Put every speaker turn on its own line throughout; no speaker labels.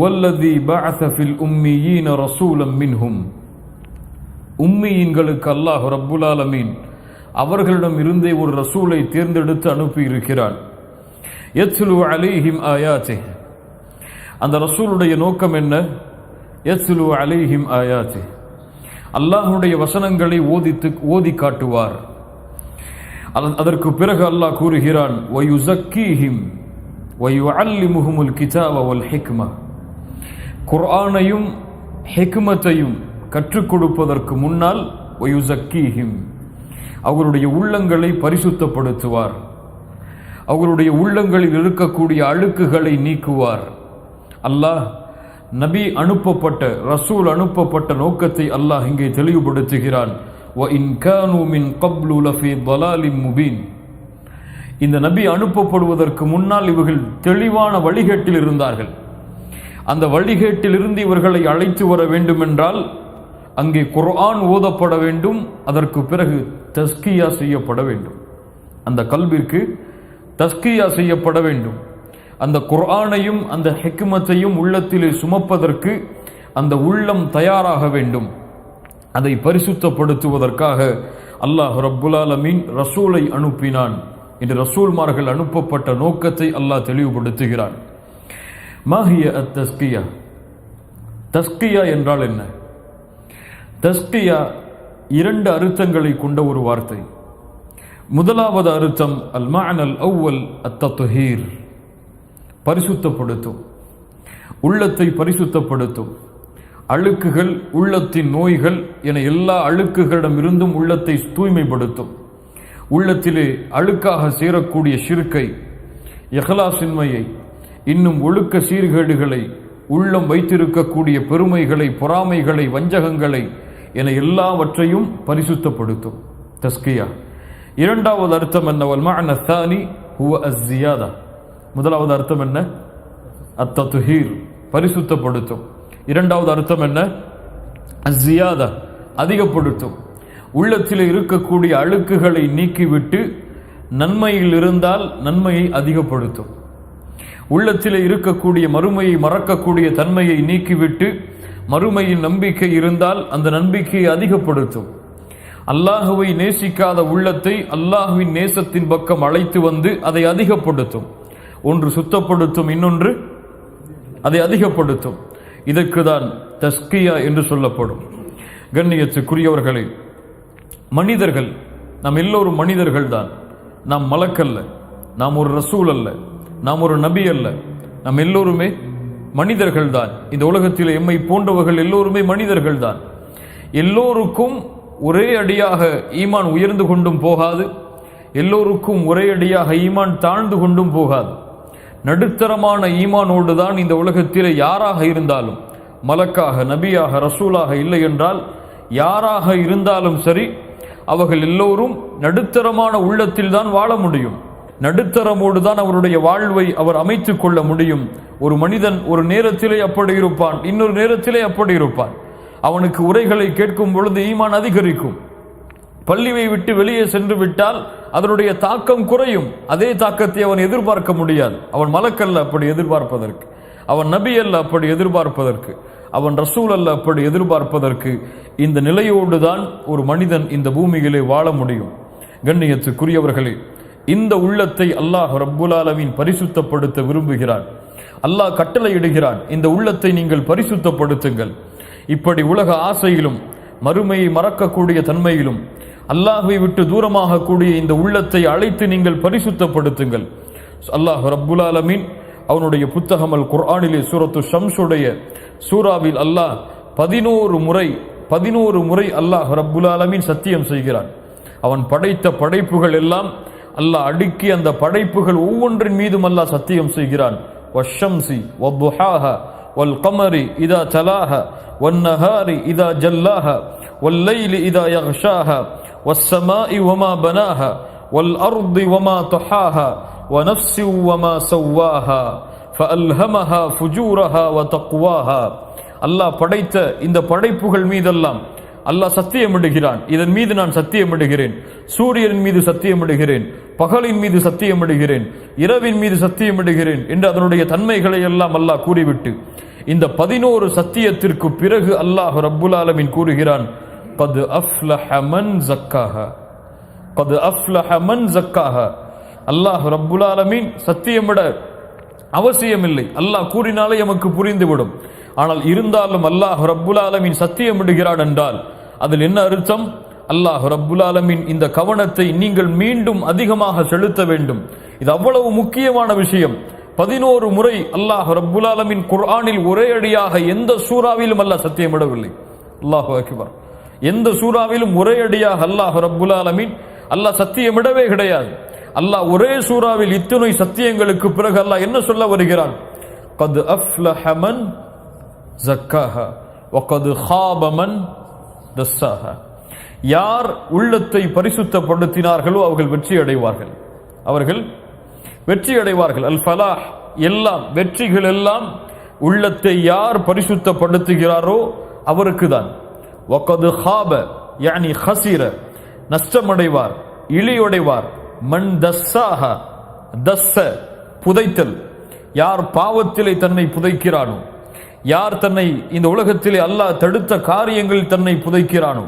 ஹுவல்லதி பஅஸ fill உம்மீயீன ரசூலம் மின்ஹும். உம்மீயீன்களுக்கு அல்லாஹ் ரப்புல் ஆலமீன் அவர்களிடம் இருந்தே ஒரு ரசூலை தேர்ந்தெடுத்து அனுப்பி இருக்கிறான். யத்லு அலைஹிம் ஆயாத்திஹ். அந்த ரசூலுடைய நோக்கம் என்ன? யத்லு அலைஹிம் ஆயாத்திஹ், அல்லாஹ்வுடைய வசனங்களை ஓதி காட்டுவார். அதற்கு பிறகு அல்லாஹ் கூறுகிறான், வயுஸக்கீஹிம் வயுஅல்லிமுஹுமுல் கிதாப வல் ஹிக்மா. குர்ஆனையும் ஹிக்மத்தையும் கற்றுக் கொடுப்பதற்கு முன்னால் வயுஸக்கீஹிம், அவர்களுடைய உள்ளங்களை பரிசுத்தப்படுத்துவார், அவர்களுடைய உள்ளங்களில் இருக்கக்கூடிய அழுக்குகளை நீக்குவார். அல்லாஹ் நபி அனுப்பப்பட்ட ரசூல் அனுப்பப்பட்ட நோக்கத்தை அல்லாஹ் இங்கே தெளிவுபடுத்துகிறான். وَإِنْ كَانُوا مِنْ قَبْلُ لَفِي ضَلَالٍ مُبِينٍ. இந்த நபி அனுப்பப்படுவதற்கு முன்னால் இவர்கள் தெளிவான வழிகேட்டில் இருந்தார்கள். அந்த வழிகேட்டிலிருந்து இவர்களை அழைத்து வர வேண்டும் என்றால் அங்கே குர்ஆன் ஓதப்பட வேண்டும், அதற்கு பிறகு தஸ்கியா செய்யப்பட வேண்டும். அந்த கல்விற்கு தஸ்கியா செய்யப்பட வேண்டும். அந்த குர்ஆனையும் அந்த ஹிக்மத்தையும் உள்ளத்திலே சுமப்பதற்கு அந்த உள்ளம் தயாராக வேண்டும். அதை பரிசுத்தப்படுத்துவதற்காக அல்லாஹ் ரப்புல் ஆலமீன் ரசூலை அனுப்பினான். இந்த ரசூல்மார்கள் அனுப்பப்பட்ட நோக்கத்தை அல்லாஹ் தெளிவுபடுத்துகிறான். மாஹிய அத்தஸ்கியா. தஸ்கியா என்றால் என்ன? தஸ்கியா இரண்டு அர்த்தங்களை கொண்ட ஒரு வார்த்தை. முதலாவது அர்த்தம் அல் மஅனல் அவ்வல் அத்தத்ஹீர், பரிசுத்தப்படுத்தும், உள்ளத்தை பரிசுத்தப்படுத்தும். அழுக்குகள், உள்ளத்தின் நோய்கள் என எல்லா அழுக்குகளிடமிருந்தும் உள்ளத்தை தூய்மைப்படுத்தும். உள்ளத்திலே அழுக்காக சேரக்கூடிய ஷிர்கை, இஹ்லாஸின்மையை, இன்னும் ஒழுக்க சீர்கேடுகளை, உள்ளம் வைத்திருக்கக்கூடிய பெருமைகளை, பொறாமைகளை, வஞ்சகங்களை என எல்லாவற்றையும் பரிசுத்தப்படுத்தும் தஸ்கியா. இரண்டாவது அர்த்தம் என்ன? வல் மஅன ஸானி ஹுவ அஸ்ஸியாதா. முதலாவது அர்த்தம் என்ன? அத்தத்ஹீர், பரிசுத்தப்படுத்தும். இரண்டாவது அர்த்தம் என்ன? அஸ்ஸியாதா, அதிகப்படுத்தும். உள்ளத்தில் இருக்கக்கூடிய அழுக்குகளை நீக்கிவிட்டு நன்மையில் இருந்தால் நன்மையை அதிகப்படுத்தும். உள்ளத்தில் இருக்கக்கூடிய மறுமையை மறக்கக்கூடிய தன்மையை நீக்கிவிட்டு மறுமையின் நம்பிக்கை இருந்தால் அந்த நம்பிக்கையை அதிகப்படுத்தும். அல்லாஹுவை நேசிக்காத உள்ளத்தை அல்லாஹுவின் நேசத்தின் பக்கம் அழைத்து வந்து அதை அதிகப்படுத்தும். ஒன்று சுத்தப்படுத்தும், இன்னொன்று அதை அதிகப்படுத்தும். இதற்கு தான் தஸ்கியா என்று சொல்லப்படும். கண்ணியத்துக்குரியவர்களே, மனிதர்கள், நாம் எல்லோரும் மனிதர்கள் தான். நாம் மலக்கல்ல, நாம் ஒரு ரசூல் அல்ல, நாம் ஒரு நபி அல்ல, நாம் எல்லோருமே மனிதர்கள் தான். இந்த உலகத்தில் எம்மை போன்றவர்கள் எல்லோருமே மனிதர்கள் தான். எல்லோருக்கும் ஒரே அடியாக ஈமான் உயர்ந்து கொண்டும் போகாது, எல்லோருக்கும் ஒரே அடியாக ஈமான் தாழ்ந்து கொண்டும் போகாது. நடுத்தரமான ஈமானோடு தான் இந்த உலகத்தில் யாராக இருந்தாலும், மலக்காக, நபியாக, ரசூலாக, இல்லை என்றால் யாராக இருந்தாலும் சரி, அவர்கள் எல்லோரும் நடுத்தரமான உள்ளத்தில் தான் வாழ முடியும். நடுத்தரமோடு தான் அவருடைய வாழ்வை அவர் அமைத்துக் கொள்ள முடியும். ஒரு மனிதன் ஒரு நேரத்திலே அப்படி இருப்பான், இன்னொரு நேரத்திலே அப்படி இருப்பான். அவனுக்கு உரைகளை கேட்கும் பொழுது ஈமான் அதிகரிக்கும். பள்ளியை விட்டு வெளியே சென்று விட்டால் அதனுடைய தாக்கம் குறையும். அதே தாக்கத்தை அவன் எதிர்பார்க்க முடியாது. அவன் மலக்கல்ல அப்படி எதிர்பார்ப்பதற்கு, அவன் நபி அல்ல அப்படி எதிர்பார்ப்பதற்கு, அவன் ரசூல் அல்ல அப்படி எதிர்பார்ப்பதற்கு. இந்த நிலையோடு தான் ஒரு மனிதன் இந்த பூமியிலே வாழ முடியும். கண்ணியத்துக்குரியவர்களே, இந்த உள்ளத்தை அல்லாஹ் ரப்புல் ஆலமீன் பரிசுத்தப்படுத்த விரும்புகிறான். அல்லாஹ் கட்டளையிடுகிறான், இந்த உள்ளத்தை நீங்கள் பரிசுத்தப்படுத்துங்கள். இப்படி உலக ஆசையிலும் மறுமையை மறக்கக்கூடிய தன்மையிலும் அல்லாஹ்வை விட்டு தூரமாக கூடிய இந்த உள்ளத்தை அழைத்து நீங்கள் பரிசுத்தப்படுத்துங்கள். அல்லாஹ் ரப்புல் ஆலமீன் அவனுடைய புத்தகம் அல் குர்ஆனிலே சூரத்து ஷம்ஸுடைய சூராவில் அல்லாஹ் 11 முறை அல்லாஹ் ரப்புல் ஆலமீன் சத்தியம் செய்கிறான். அவன் படைத்த படைப்புகள் எல்லாம் அல்லாஹ் அடுக்கி அந்த படைப்புகள் ஒவ்வொன்றின் மீதும் அல்லாஹ் சத்தியம் செய்கிறான். வஷ்ஷம்ஸி வத்துஹாஹா வல் கமரி இதா தலாஹா வன்னஹாரி இதா ஜல்லாஹா வல்லைலி இதா யக்ஷாஹா வஸ்ஸமாஇ வமா பனாஹா வல் அர்தி வமா தஹாஹா வனஃப்ஸி வமா ஸவ்வாஹா ஃபஅல்ஹமஹா ஃபுஜூரஹா வதக்வாஹா. அல்லாஹ் படைத்த இந்த படைப்புகள் மீதெல்லாம் அல்லாஹ் சத்தியமிடுகிறான். இதன் மீது நான் சத்தியமிடுகிறேன், சூரியனின் மீது சத்தியமிடுகிறேன், பகலின் மீது சத்தியமிடுகிறேன், இரவின் மீது சத்தியமிடுகிறேன் என்று அதனுடைய தன்மைகளை எல்லாம் அல்லாஹ் கூறிவிட்டு இந்த 11 சத்தியத்திற்கு பிறகு அல்லாஹ் ரப்புல் ஆலமீன் கூறுகிறான், கத் அஃப்லஹ மன் ஸக்காஹா, கத் அஃப்லஹ மன் ஸக்காஹா. அல்லாஹ் ரப்புல் ஆலமீன் சத்தியமிட அவசியமில்லை, அல்லாஹ் கூறினாலே எமக்கு புரிந்துவிடும். ஆனால் இருந்தாலும் அல்லாஹ் ரப்புல் ஆலமீன் சத்தியமிடுகிறான் என்றால் அதில் என்ன அர்த்தம்? அல்லாஹ் ரப்புல் ஆலமீன் இந்த கவனத்தை நீங்கள் மீண்டும் அதிகமாக செலுத்த வேண்டும். இது அவ்வளவு முக்கியமான விஷயம். 11 முறை அல்லாஹ் ரப்புல் ஆலமீன் குர்ஆனில் ஒரே அடியாக எந்த சூறாவிலும் அல்லாஹ் சத்தியமிடவில்லை. அல்லாஹு அக்பர். எந்த சூறாவிலும் ஒரே அடியாக அல்லாஹ் ரப்புல் ஆலமீன் அல்லாஹ் சத்தியமிடவே கிடையாது. அல்லாஹ் ஒரே சூறாவில் இத்துணை சத்தியங்களுக்கு பிறகு அல்லாஹ் என்ன சொல்ல வருகிறான்? கத் அஃப்லஹ மன் ஸக்காஹா வ கத் ஹாப மன் தஸ்ஸாஹா. யார் உள்ளத்தை பரிசுத்தப்படுத்தினார்களோ அவர்கள் வெற்றி அடைவார்கள், அவர்கள் வெற்றி அடைவார்கள். அல் ஃபலாஹ், எல்லாம் வெற்றிகள் எல்லாம் உள்ளத்தை யார் பரிசுத்தப்படுத்துகிறாரோ அவருக்கு தான். வகது ஹாப யானி ஹசிர, நஷ்டமடைவார், இழியடைவார். மன் தஸ்ஸாஹா, தஸ்ஸ புதைத்தல், யார் பாவத்திலே தன்னை புதைக்கிறானோ, யார் தன்னை இந்த உலகத்திலே அல்லாஹ் தடுத்த காரியங்களில் தன்னை புதைக்கிறானோ,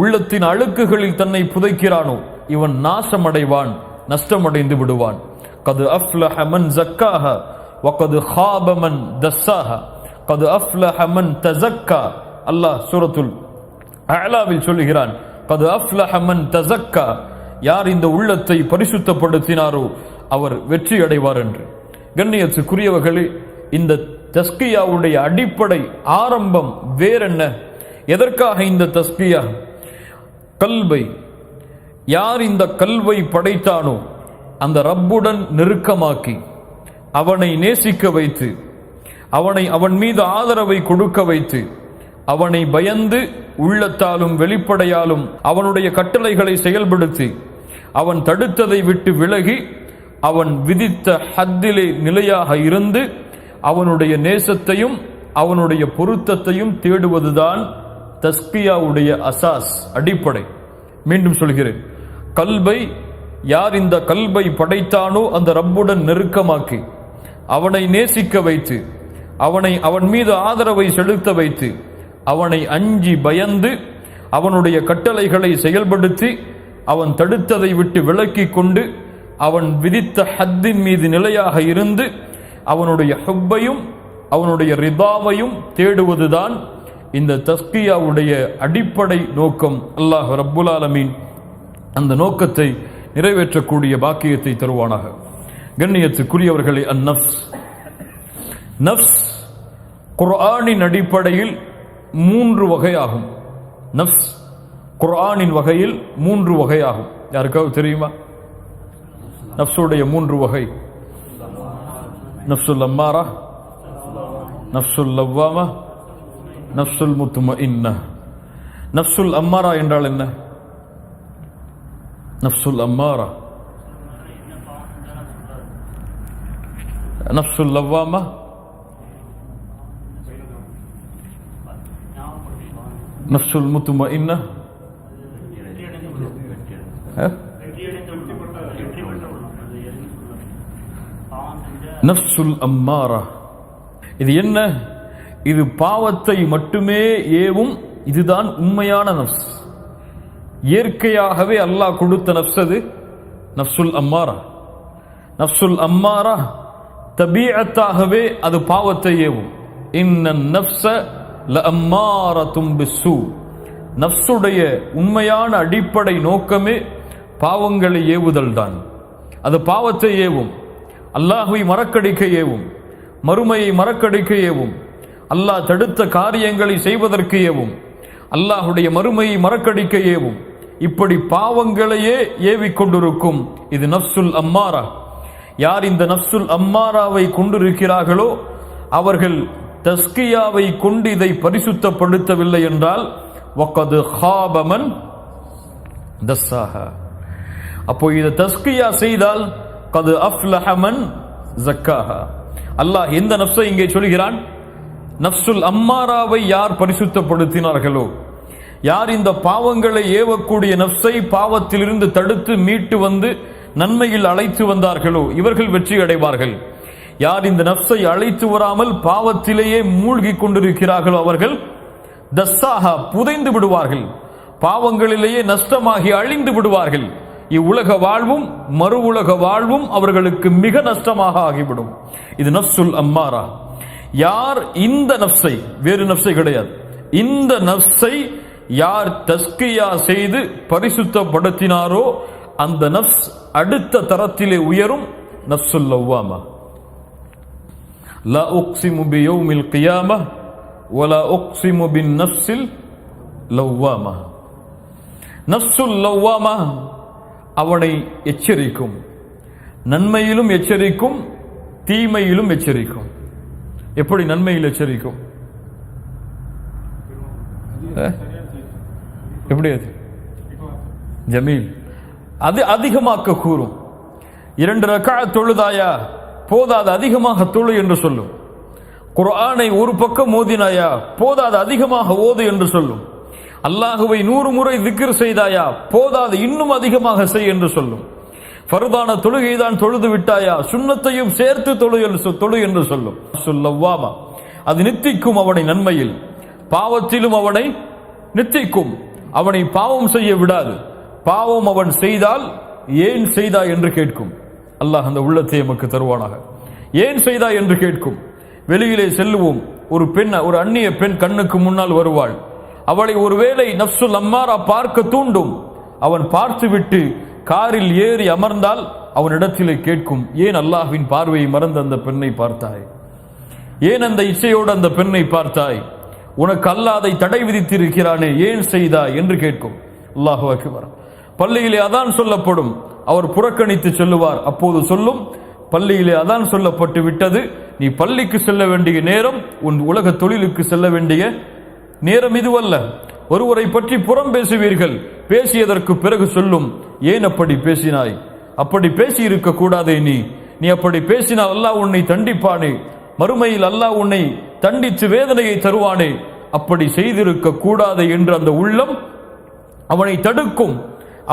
உள்ளத்தின் அழுக்குகளில் தன்னை புதைக்கிறானோ, இவன் நாசமடைவான், நஷ்டமடைந்து விடுவான். கது அஃப்லஹ மன் ஸக்காஹா வகது ஹாப மன் தஸ்ஸாஹா கது அஃப்லஹ மன் தஸக்கா. அல்லாஹ் சூரத்துல் அஅலாவில் சொல்லுகிறான், கது அஃப்லஹ மன் தஸக்கா, யார் இந்த உள்ளத்தை பரிசுத்தப்படுத்தினாரோ அவர் வெற்றி அடைவார் என்று. கண்ணியத்துக்குரியவர்களே, இந்த தஸ்கியாவுடைய அடிப்படை ஆரம்பம் வேறென்ன? எதற்காக இந்த தஸ்கியா? கல்வை, யார் இந்த கல்வை படைத்தானோ அந்த ரப்புடன் நெருக்கமாக்கி அவனை நேசிக்க வைத்து அவன் மீது ஆதரவை கொடுக்க வைத்து அவனை பயந்து உள்ளத்தாலும் வெளிப்படையாலும் அவனுடைய கட்டளைகளை செயல்படுத்தி அவன் தடுத்ததை விட்டு விலகி அவன் விதித்த ஹத்திலே நிலையாக இருந்து அவனுடைய நேசத்தையும் அவனுடைய பொருத்தத்தையும் தேடுவதுதான் தஸ்கியாவுடைய அசாஸ், அடிப்படை. மீண்டும் சொல்கிறேன், கல்வை, யார் இந்த கல்வை படைத்தானோ அந்த ரப்புடன் நெருக்கமாக்கி அவனை நேசிக்க வைத்து அவன் மீது ஆதரவை செலுத்த வைத்து அவனை அஞ்சி பயந்து அவனுடைய கட்டளைகளை செயல்படுத்தி அவன் தடுத்ததை விட்டு விலக்கி கொண்டு அவன் விதித்த ஹத்தின் மீது நிலையாக இருந்து அவனுடைய ஹுப்பையும் அவனுடைய ரிதாவையும் தேடுவதுதான் இந்த தஸ்கியாவுடைய அடிப்படை நோக்கம். அல்லாஹ் ரப்புல் ஆலமீன் அந்த நோக்கத்தை நிறைவேற்றக்கூடிய பாக்கியத்தை தருவானாக. கண்ணியத்துக்குரியவர்களே, அந்நஃப்ஸ், நஃப்ஸ் குர்ஆனின் அடிப்படையில் 3 வகையாகும். நஃப்ஸ் குர்ஆனின் வகையில் 3 வகையாகும். யாருக்காவது தெரியுமா நஃப்ஸுடைய 3 வகை? நஃப்சுல் அம்மாரா, நஃப்சுல் லவ்வாமா, நஃப்சுல் முத்மஇன்னா. நஃப்சுல் அம்மாரா என்றால் என்ன? நஃப்சுல் அம்மாரா, நஃப்சுல் லவ்வாமா, நஃப்சுல் முத்மஇன்னா. நஃப்சுல் அம்மாரா இது என்ன? இது பாவத்தை மட்டுமே ஏவும். இதுதான் உண்மையான நஃப்ஸ். இயற்கையாகவே அல்லாஹ் கொடுத்த நஃப்ஸ் அது நஃப்சுல் அம்மாரா. நஃப்சுல் அம்மாரா தபீஅத்தாகவே அது பாவத்தை ஏவும். இன்னன் நஃப்ஸ லஅம்மாரத்தும் பிஸ்ஸூ. நஃப்ஸுடைய உண்மையான அடிப்படை நோக்கமே பாவங்களை ஏவுதல் தான். அது பாவத்தை ஏவும், அல்லாஹ்வை மறக்கடிக்க ஏவும், மறுமையை மறக்கடிக்க ஏவும், அல்லாஹ் தடுத்த காரியங்களை செய்வதற்கு ஏவும், அல்லாஹுடைய மறுமையை மறக்கடிக்க ஏவும். இப்படி பாவங்களையே ஏவிக்கொண்டிருக்கும் இது நஃப்சுல் அம்மாரா. யார் இந்த நஃப்சுல் அம்மாராவை கொண்டிருக்கிறார்களோ அவர்கள் தஸ்கியாவை கொண்டு இதை பரிசுத்தப்படுத்தவில்லை என்றால் வகது ஹாப மன் தஸ்ஸாஹா. அப்போ இதை தஸ்கியா செய்தால் கது அஃப்லஹ மன் ஸக்காஹா. அல்லாஹ் எந்த நஃப்ஸை இங்கே சொல்கிறான்? நஃப்சுல் அம்மாராவை யார் பரிசுத்தப்படுத்தினார்களோ, யார் இந்த பாவங்களை ஏவக்கூடிய நஃப்ஸை பாவத்திலிருந்து தடுத்து மீட்டு வந்து நன்மையில் அழைத்து வந்தார்களோ இவர்கள் வெற்றி அடைவார்கள். யார் இந்த நஃப்ஸை அழைத்து வராமல் பாவத்திலேயே மூழ்கி கொண்டிருக்கிறார்களோ அவர்கள் தஸ்ஸாஹா புதைந்து விடுவார்கள், பாவங்களிலேயே நஷ்டமாகி அழிந்து விடுவார்கள். இவ்வுலக வாழ்வும் மறு உலக வாழ்வும் அவர்களுக்கு மிக நஷ்டமாக ஆகிவிடும். இது நஃப்ஸுல் அம்மாரா. யார் இந்த நஃப்ஸை, வேறு நஃப்ஸை கிடையாது, இந்த நஃப்ஸை யார் தஸ்கியா செய்து பரிசுத்தப்படுத்தினாரோ அந்த நஃப்ஸ் அடுத்த தரத்திலே உயரும். நஃப்ஸுல் லவ்வாமா. லா உக்ஸிமு பியௌமில் கியாமஹ் வலா உக்ஸிமு பின் நஃப்ஸில் லவ்வாமா. நஃப்ஸுல் லவ்வாமா அவனை எச்சரிக்கும், நன்மையிலும் எச்சரிக்கும், தீமையிலும் எச்சரிக்கும். எப்படி நன்மையில் எச்சரிக்கும்? எப்படி அது ஜமீல், அது அதிகமாக்க கூறும். 2 ரக்அத் தொழுதாயா போதாது, அதிகமாக தொழு என்று சொல்லும். குர்ஆனை ஒரு பக்கம் ஓதினாயா போதாது, அதிகமாக ஓது என்று சொல்லும். அல்லாஹுவை 100 முறை திக்ர் செய்தாயா போதாது, இன்னும் அதிகமாக செய் என்று சொல்லும். ஃபர்தான தொழுகைதான் தொழுது விட்டாயா சுன்னத்தையும் சேர்த்து தொழு என்று சொல்லும். சொல்லவாமா, அது நித்திக்கும் அவனை நன்மையில், பாவத்திலும் அவனை நித்திக்கும், அவனை பாவம் செய்ய விடாது. பாவம் அவன் செய்தால் ஏன் செய்தாய் என்று கேட்கும். அல்லாஹ் அந்த உள்ளத்தை நமக்கு தருவானாக. ஏன் செய்தாய் என்று கேட்கும். வெளியிலே செல்லுவோம், ஒரு பெண், ஒரு அந்நிய பெண் கண்ணுக்கு முன்னால் வருவாள். அவளை ஒருவேளை நஃப்ஸுல் அம்மாரா பார்க்க தூண்டும். அவன் பார்த்துவிட்டு காரில் ஏறி அமர்ந்தால் அவனிடத்திலே கேட்கும், ஏன் அல்லாஹ்வின் பார்வையை மறந்து அந்த பெண்ணை பார்த்தாய்? ஏன் அந்த இச்சையோடு அந்த பெண்ணை பார்த்தாய்? உனக்கு அல்லாஹ் அதை தடை விதித்திருக்கிறானே, ஏன் செய்தாய் என்று கேட்கும். அல்லாஹு அக்பர். பள்ளியிலே அதான் சொல்லப்படும், அவர் புறக்கணித்து சொல்லுவார். அப்போது சொல்லும், பள்ளியிலே அதான் சொல்லப்பட்டு விட்டது, நீ பள்ளிக்கு செல்ல வேண்டிய நேரம் உன் உலக தொழிலுக்கு செல்ல வேண்டிய நேரம் இதுவல்ல. ஒருவரை பற்றி புறம் பேசுவீர்கள், பேசியதற்கு பிறகு சொல்லும், ஏன் அப்படி பேசினாய்? அப்படி பேசி இருக்க கூடாதே. நீ அப்படி பேசினால் அல்லாஹ் உன்னை தண்டிப்பானே, மறுமையில் அல்லாஹ் உன்னை தண்டித்து வேதனையை தருவானே, அப்படி செய்திருக்க கூடாது என்று அந்த உள்ளம் அவனை தடுக்கும்,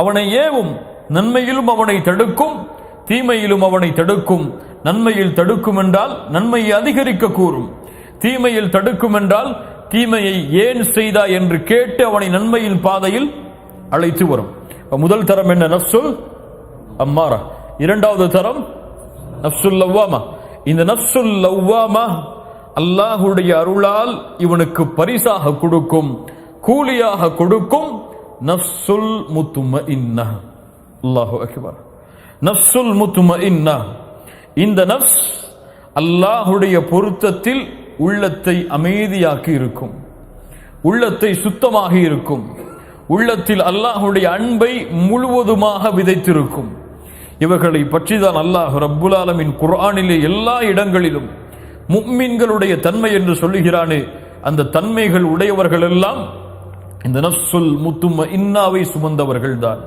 அவனை ஏவும். நன்மையிலும் அவனை தடுக்கும், தீமையிலும் அவனை தடுக்கும். நன்மையில் தடுக்கும் என்றால் நன்மையை அதிகரிக்க கூறும், தீமையில் தடுக்கும் என்றால் தீமையை ஏன் செய்தா என்று கேட்டு அவனை நன்மையின் பாதையில் அழைத்து வரும். முதல் தரம் என்ன? நஃப்ஸுல் அம்மாரா. இரண்டாவது தரம் நஃப்ஸுல் லவ்வாமா. இந்த நஃப்ஸுல் லவ்வாமா அல்லாஹுடைய அருளால் இவனுக்கு பரிசாக கொடுக்கும், கூலியாக கொடுக்கும் நஃப்ஸுல் முத்மஇன்னா. அல்லாஹு அக்பர். நஃப்ஸுல் முத்மஇன்னா. இந்த நஃப்ஸ் அல்லாஹுடைய பொருத்தத்தில் உள்ளத்தை அமைதியாக்கி இருக்கும், உள்ளத்தை சுத்தமாக இருக்கும், உள்ளத்தில் அல்லாஹுடைய அன்பை முழுவதுமாக விதைத்திருக்கும். இவர்களை பற்றிதான் அல்லாஹ் ரப்புல் ஆலமீன் குர்ஆனிலே எல்லா இடங்களிலும் முஃமின்களுடைய தன்மை என்று சொல்லுகிறானே, அந்த தன்மைகள் உடையவர்கள் எல்லாம் இந்த நஃப்ஸுல் முத்மஇன்னாவை சுமந்தவர்கள் தான்.